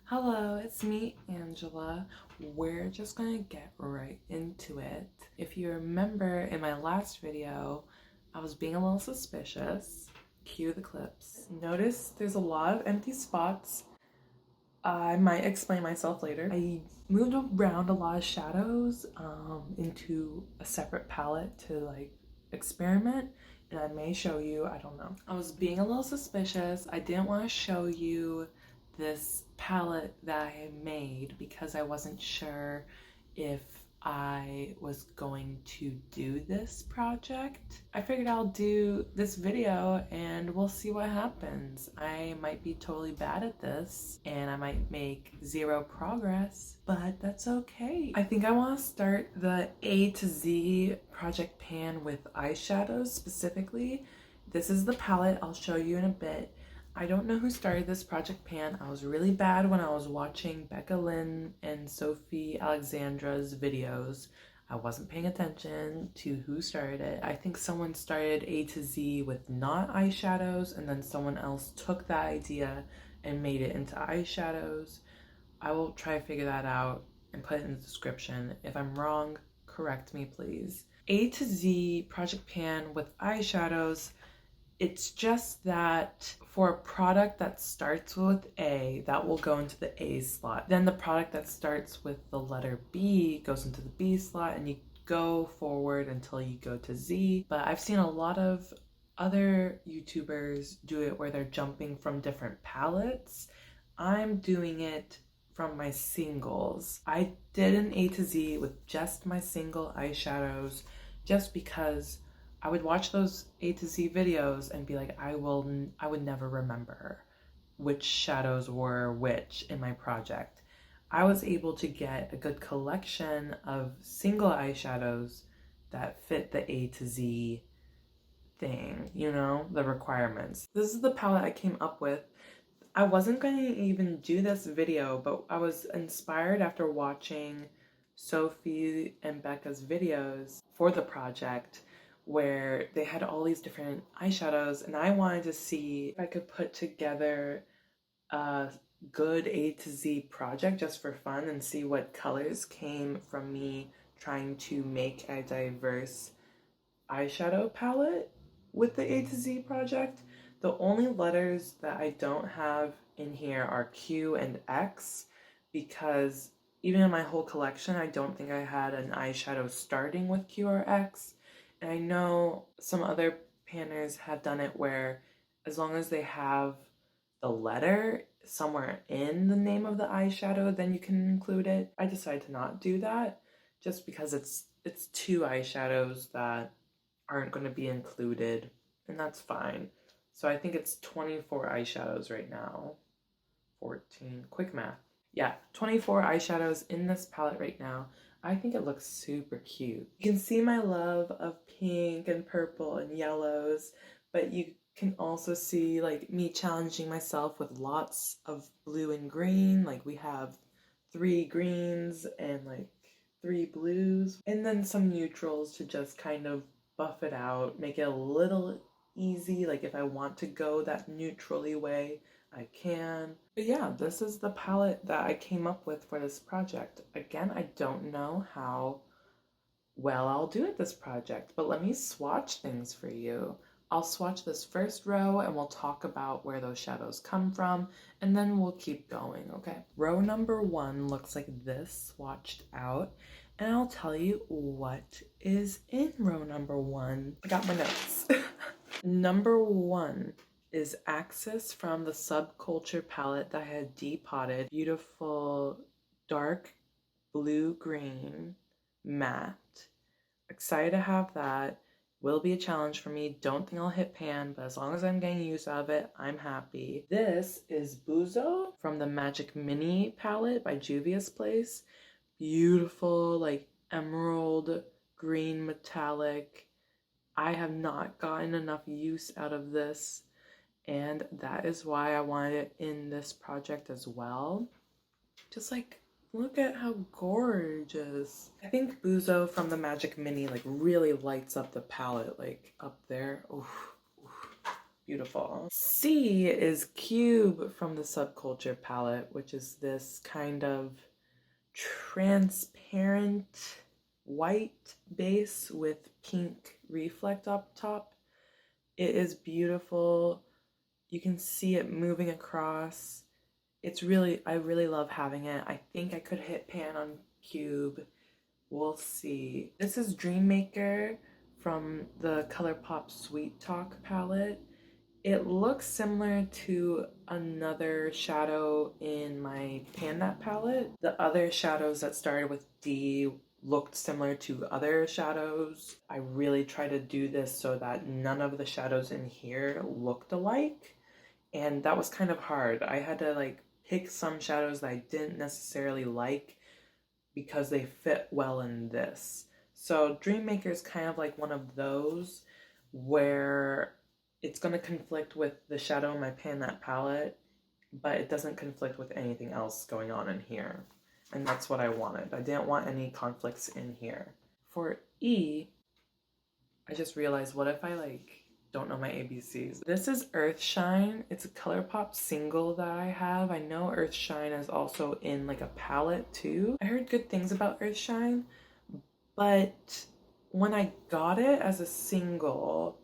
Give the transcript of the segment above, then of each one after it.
Hello, it's me, Angela. We're just gonna get right into it. If you remember in my last video, I was being a little suspicious. Cue the clips. Notice there's a lot of empty spots. I might explain myself later. I moved around a lot of shadows into a separate palette to experiment, and I may show you, I don't know. I was being a little suspicious. I didn't want to show you this palette that I made because I wasn't sure if I was going to do this project. I figured I'll do this video and we'll see what happens. I might be totally bad at this and I might make zero progress, but that's okay. I think I want to start the A to Z project pan with eyeshadows specifically. This is the palette I'll show you in a bit. I don't know who started this project pan. I was really bad when I was watching Becca Lynn and Sophie Alexandra's videos. I wasn't paying attention to who started it. I think someone started A to Z with not eyeshadows, and then someone else took that idea and made it into eyeshadows. I will try to figure that out and put it in the description. If I'm wrong, correct me please. A to Z project pan with eyeshadows. It's just that for a product that starts with A, that will go into the A slot. Then the product that starts with the letter B goes into the B slot, and you go forward until you go to Z. But I've seen a lot of other YouTubers do it where they're jumping from different palettes. I'm doing it from my singles. I did an A to Z with just my single eyeshadows just because I would watch those A to Z videos and be like, I would never remember which shadows were which in my project. I was able to get a good collection of single eyeshadows that fit the A to Z thing, you know, the requirements. This is the palette I came up with. I wasn't going to even do this video, but I was inspired after watching Sophie and Becca's videos for the project, where they had all these different eyeshadows, and I wanted to see if I could put together a good A to Z project just for fun and see what colors came from me trying to make a diverse eyeshadow palette with the A to Z project. The only letters that I don't have in here are Q and X, because even in my whole collection, I don't think I had an eyeshadow starting with Q or X. And I know some other panners have done it where as long as they have the letter somewhere in the name of the eyeshadow, then you can include it. I decided to not do that just because it's two eyeshadows that aren't going to be included, and that's fine. So I think it's 24 eyeshadows right now. 14, quick math. Yeah, 24 eyeshadows in this palette right now. I think it looks super cute. You can see my love of pink and purple and yellows, but you can also see like me challenging myself with lots of blue and green. Like we have 3 greens and like 3 blues, and then some neutrals to just kind of buff it out, make it a little easy. Like if I want to go that neutrally way, I can. But yeah, this is the palette that I came up with for this project. Again, I don't know how well I'll do at this project, but let me swatch things for you. I'll swatch this first row and we'll talk about where those shadows come from, and then we'll keep going, okay? Row number 1 looks like this swatched out, and I'll tell you what is in row number 1. I got my notes. Number 1 is Axis from the Subculture palette that I had depotted. Beautiful dark blue-green matte. Excited to have that. Will be a challenge for me. Don't think I'll hit pan, but as long as I'm getting use of it, I'm happy. This is Buzo from the Magic Mini palette by Juvia's Place. Beautiful, like emerald green metallic. I have not gotten enough use out of this, and that is why I wanted it in this project as well. Just like, look at how gorgeous. I think Buzo from the Magic Mini like really lights up the palette, like up there. Oof, oof. Beautiful. C is Cube from the Subculture palette, which is this kind of transparent white base with pink reflect up top. It is beautiful. You can see it moving across. It's really, I really love having it. I think I could hit pan on Cube. We'll see. This is Dreammaker from the ColourPop Sweet Talk palette. It looks similar to another shadow in my Pan That palette. The other shadows that started with D looked similar to other shadows. I really try to do this so that none of the shadows in here looked alike. And that was kind of hard. I had to like pick some shadows that I didn't necessarily like because they fit well in this. So Dreammaker is kind of like one of those where it's going to conflict with the shadow in my Pan That palette, but it doesn't conflict with anything else going on in here. And that's what I wanted. I didn't want any conflicts in here. For E, I just realized, what if I like don't know my ABCs? This is Earthshine. It's a ColourPop single that I have. I know Earthshine is also in like a palette too. I heard good things about Earthshine, but when I got it as a single,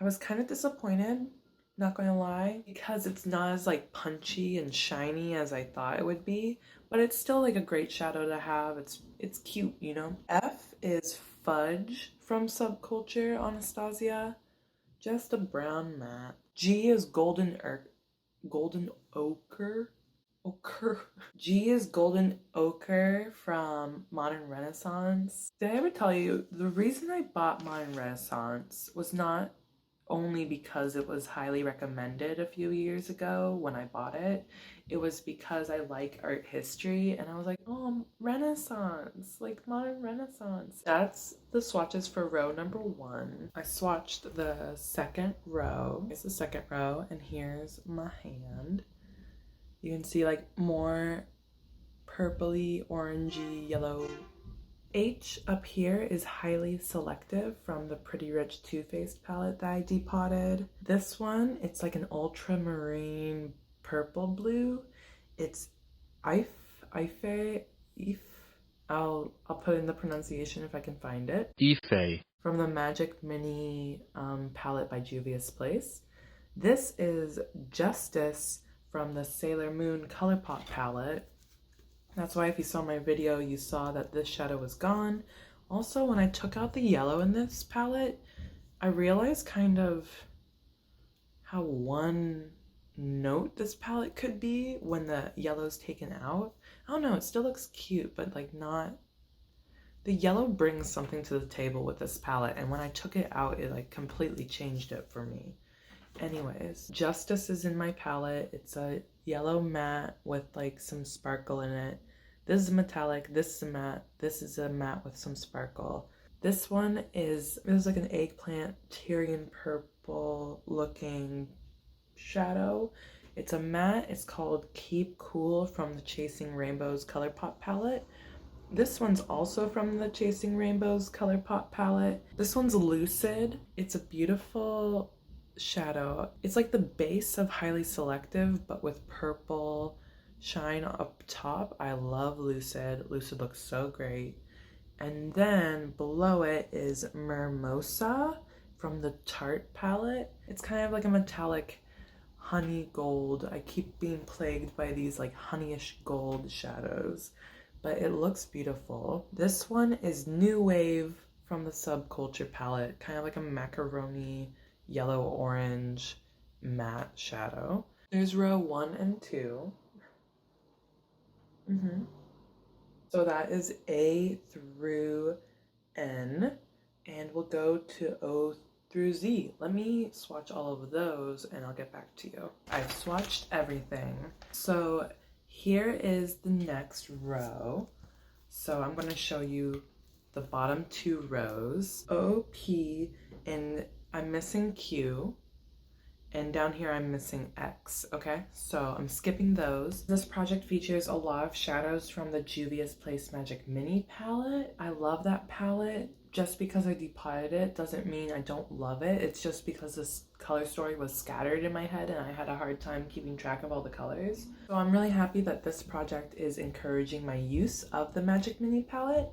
I was kind of disappointed, not gonna lie, because it's not as like punchy and shiny as I thought it would be, but it's still like a great shadow to have. It's cute, you know? F is Fudge from Subculture Anastasia, just a brown matte. G is Golden Ochre. G is Golden Ochre from Modern Renaissance. Did I ever tell you, the reason I bought Modern Renaissance was not only because it was highly recommended a few years ago when I bought it. It was because I like art history and I was like, oh, Renaissance, like Modern Renaissance. That's the swatches for row number 1. I swatched the second row. It's the second row, and here's my hand. You can see like more purpley, orangey, yellow. H up here is Highly Selective from the Pretty Rich Too Faced palette that I depotted. This one, it's like an ultramarine purple blue. It's Ife. I'll put in the pronunciation if I can find it. Ife. From the Magic Mini palette by Juvia's Place. This is Justice from the Sailor Moon ColourPop palette. That's why if you saw my video, you saw that this shadow was gone. Also, when I took out the yellow in this palette, I realized kind of how one note this palette could be when the yellow's taken out. I don't know, it still looks cute, but like not... The yellow brings something to the table with this palette, and when I took it out, it like completely changed it for me. Anyways, Justice is in my palette. It's a yellow matte with like some sparkle in it. This is metallic, this is a matte, this is a matte with some sparkle. This one is, it was like an eggplant Tyrian purple looking shadow. It's a matte, it's called Keep Cool from the Chasing Rainbows ColourPop palette. This one's also from the Chasing Rainbows ColourPop palette. This one's Lucid. It's a beautiful shadow. It's like the base of Highly Selective, but with purple shine up top. I love Lucid. Lucid looks so great. And then below it is Mermosa from the Tarte palette. It's kind of like a metallic honey gold. I keep being plagued by these like honeyish gold shadows, but it looks beautiful. This one is New Wave from the Subculture palette, kind of like a macaroni yellow orange matte shadow. There's row 1 and 2. So that is A through N, and we'll go to O through Z. Let me swatch all of those and I'll get back to you. I've swatched everything. So here is the next row. So I'm going to show you the bottom 2 rows. O, P, and I'm missing Q, and down here I'm missing X, okay? So I'm skipping those. This project features a lot of shadows from the Juvia's Place Magic Mini palette. I love that palette. just because I depotted it doesn't mean I don't love it. It's just because this color story was scattered in my head and I had a hard time keeping track of all the colors. So I'm really happy that this project is encouraging my use of the Magic Mini palette.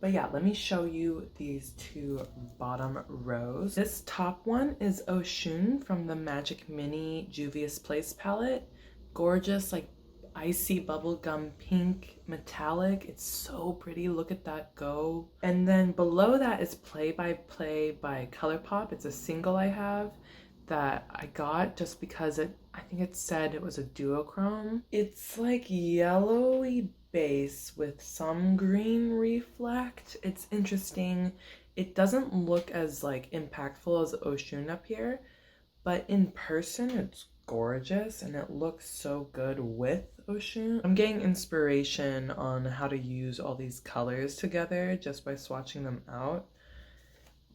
But yeah, let me show you these two bottom rows. This top one is Oshun from the Magic Mini Juvia's Place palette. Gorgeous, like icy bubblegum pink metallic. It's so pretty. Look at that go. And then below that is Play by Play by ColourPop. It's a single I have that I got just because I think it said it was a duochrome. It's like yellowy base with some green reflect. It's interesting. It doesn't look as like impactful as Oshun up here, but in person it's gorgeous and it looks so good with Oshun. I'm getting inspiration on how to use all these colors together just by swatching them out.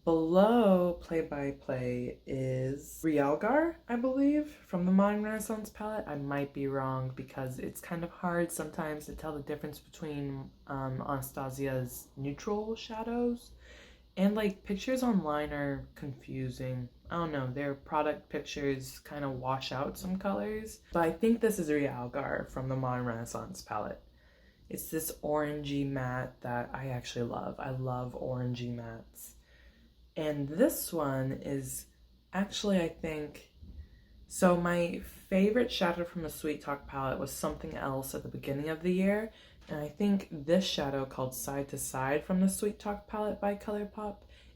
Below Play by Play is Realgar, I believe, from the Modern Renaissance palette. I might be wrong because it's kind of hard sometimes to tell the difference between Anastasia's neutral shadows. And like pictures online are confusing. I don't know, their product pictures kind of wash out some colors. But I think this is Realgar from the Modern Renaissance palette. It's this orangey matte that I actually love. I love orangey mattes. And this one is actually, I think, so my favorite shadow from the Sweet Talk palette was Something Else at the beginning of the year. And I think this shadow called Side to Side from the Sweet Talk palette by ColourPop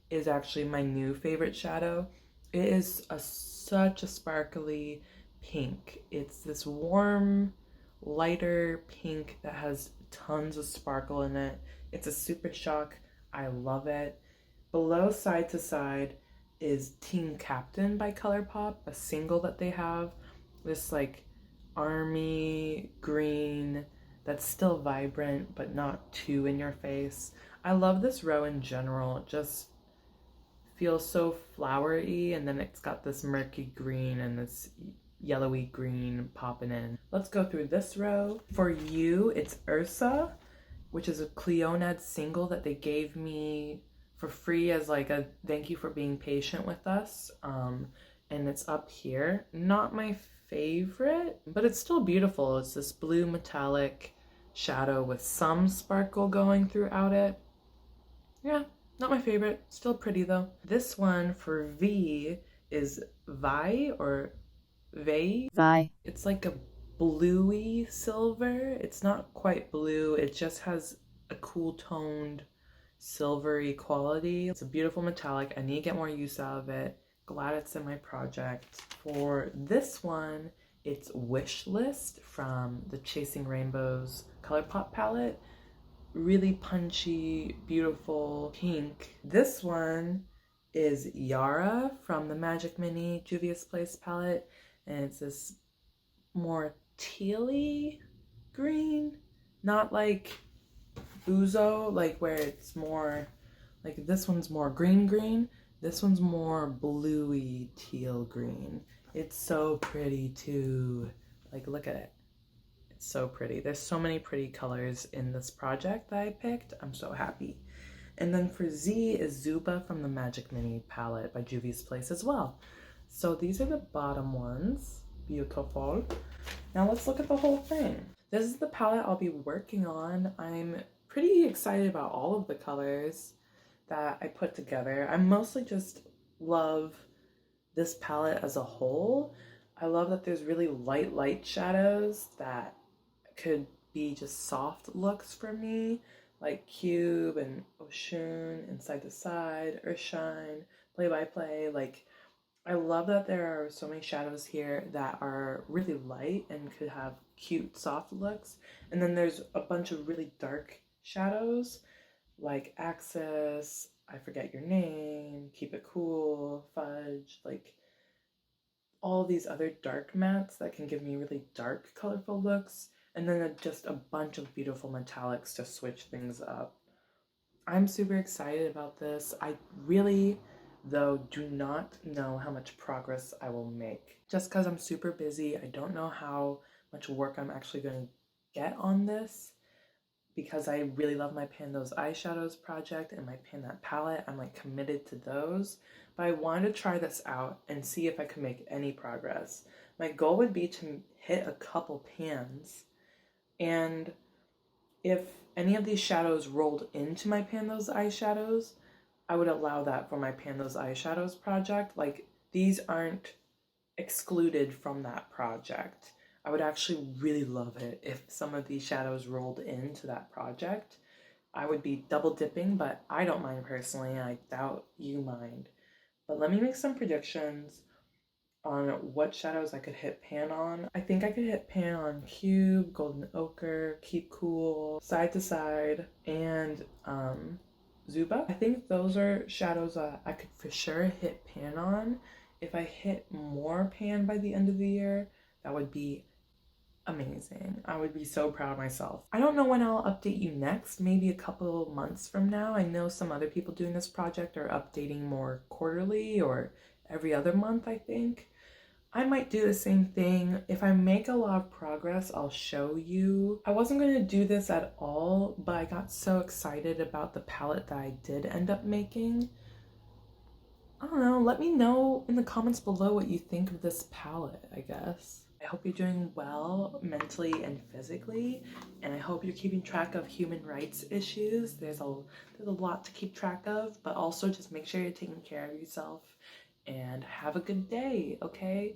is actually my new favorite shadow. It is such a sparkly pink. It's this warm, lighter pink that has tons of sparkle in it. It's a super shock. I love it. Below Side to Side is Team Captain by ColourPop, a single that they have. This like army green that's still vibrant but not too in your face. I love this row in general. It just feels so flowery, and then it's got this murky green and this yellowy green popping in. Let's go through this row. For You, it's Ursa, which is a Cleonad single that they gave me for free as like a thank you for being patient with us. And it's up here. Not my favorite, but it's still beautiful. It's this blue metallic shadow with some sparkle going throughout it. Yeah, not my favorite. Still pretty though. This one for V is Vi or Vei. Vi. It's like a bluey silver. It's not quite blue. It just has a cool toned silvery quality. It's a beautiful metallic. I need to get more use out of it. Glad it's in my project. For this one, it's Wish List from the Chasing Rainbows ColourPop palette. Really punchy, beautiful pink. This one is Yara from the Magic Mini Juvia's Place palette, and it's this more tealy green, not like Uzo, like where it's more like this one's more green. This one's more bluey teal green. It's so pretty too. Like look at it. It's so pretty. There's so many pretty colors in this project that I picked. I'm so happy. And then for Z is Zuba from the Magic Mini palette by Juvia's Place as well. So these are the bottom ones. Beautiful. Now let's look at the whole thing. This is the palette I'll be working on. I'm pretty excited about all of the colors that I put together. I mostly just love this palette as a whole. I love that there's really light shadows that could be just soft looks for me, like Cube and Oshun and Side to Side, Earthshine, Play by Play. Like, I love that there are so many shadows here that are really light and could have cute soft looks. And then there's a bunch of really dark shadows like Axis, I Forget Your Name, Keep It Cool, Fudge, like all these other dark mattes that can give me really dark colorful looks, and then just a bunch of beautiful metallics to switch things up. I'm super excited about this. I really, though, do not know how much progress I will make. Just because I'm super busy, I don't know how much work I'm actually going to get on this, because I really love my Those Eyeshadows project and my That palette. I'm like committed to those, but I wanted to try this out and see if I could make any progress. My goal would be to hit a couple pans, and if any of these shadows rolled into my Those Eyeshadows, I would allow that for my Those Eyeshadows project. Like, these aren't excluded from that project. I would actually really love it if some of these shadows rolled into that project. I would be double dipping, but I don't mind personally, and I doubt you mind. But let me make some predictions on what shadows I could hit pan on. I think I could hit pan on Cube, Golden Ochre, Keep Cool, Side to Side, and Zuba. I think those are shadows that I could for sure hit pan on. If I hit more pan by the end of the year, that would be amazing. I would be so proud of myself. I don't know when I'll update you next, maybe a couple months from now. I know some other people doing this project are updating more quarterly or every other month, I think. I might do the same thing. If I make a lot of progress, I'll show you. I wasn't going to do this at all, but I got so excited about the palette that I did end up making. I don't know, let me know in the comments below what you think of this palette, I guess. I hope you're doing well mentally and physically, and I hope you're keeping track of human rights issues. There's a lot to keep track of, but also just make sure you're taking care of yourself, and have a good day, okay?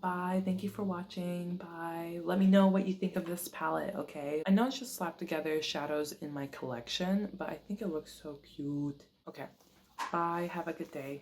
Bye. Thank you for watching. Bye. Let me know what you think of this palette, okay? I know it's just slapped together shadows in my collection, but I think it looks so cute. Okay. Bye. Have a good day.